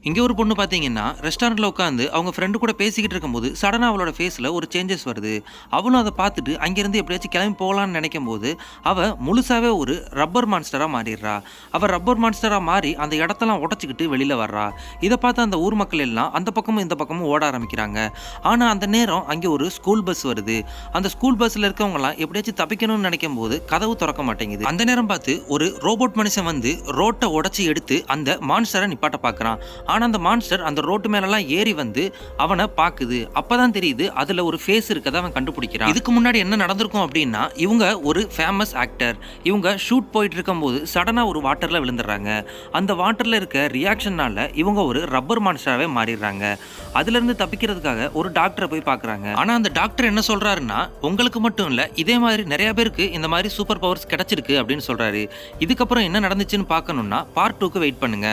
இங்க ஒரு பொண்ணு பாத்தீங்கன்னா ரெஸ்டாரண்ட்ல உட்காந்து அவங்க ஃப்ரெண்டு கூட பேசிக்கிட்டு இருக்கும்போது சடனா அவளோட ஃபேஸ்ல ஒரு சேஞ்சஸ் வருது. அவளும் அதை பார்த்துட்டு அங்கிருந்து எப்படியாச்சும் கிளம்பி போகலான்னு நினைக்கும் போது அவ முழுசாவே ஒரு ரப்பர் மான்ஸ்டரா மாறிடுறா. அவ ரப்பர் மான்ஸ்டரா மாறி அந்த இடத்தெல்லாம் உடைச்சுக்கிட்டு வெளியில வர்றா. இதை பார்த்து அந்த ஊர் மக்கள் எல்லாம் அந்த பக்கமும் இந்த பக்கமும் ஓட ஆரம்பிக்கிறாங்க. ஆனா அந்த நேரம் அங்கே ஒரு ஸ்கூல் பஸ் வருது. அந்த ஸ்கூல் பஸ்ல இருக்கவங்க எல்லாம் எப்படியாச்சும் தப்பிக்கணும்னு நினைக்கும் போது கதவு திறக்க மாட்டேங்குது. அந்த நேரம் பார்த்து ஒரு ரோபோட் மனுஷன் வந்து ரோட்டை உடைச்சு எடுத்து அந்த மான்ஸ்டரை நிப்பாட்ட பார்க்கறான். ஆனா அந்த மான்ஸ்டர் அந்த ரோட்டு மேலலாம் ஏறி வந்து அவனை பாக்குது. அப்பதான் தெரியுது அதுல ஒரு ஃபேஸ் இருக்கதை அவன் கண்டுபிடிக்கிறான். இதுக்கு முன்னாடி என்ன நடந்திருக்கும் அப்படின்னா, இவங்க ஒரு ஃபேமஸ் ஆக்டர். இவங்க ஷூட் போயிட்டு இருக்கும்போது சடனா ஒரு வாட்டர்ல விழுந்துடுறாங்க. அந்த வாட்டர்ல இருக்க ரியாக்ஷனால இவங்க ஒரு ரப்பர் மான்ஸ்டராவே மாறிடுறாங்க. அதுல இருந்து தப்பிக்கிறதுக்காக ஒரு டாக்டரை போய் பாக்குறாங்க. ஆனா அந்த டாக்டர் என்ன சொல்றாருன்னா, உங்களுக்கு மட்டும் இல்ல இதே மாதிரி நிறைய பேருக்கு இந்த மாதிரி சூப்பர் பவர்ஸ் கிடைச்சிருக்கு அப்படின்னு சொல்றாரு. இதுக்கப்புறம் என்ன நடந்துச்சுன்னு பார்க்கணும்னா பார்ட் 2க்கு வெயிட் பண்ணுங்க.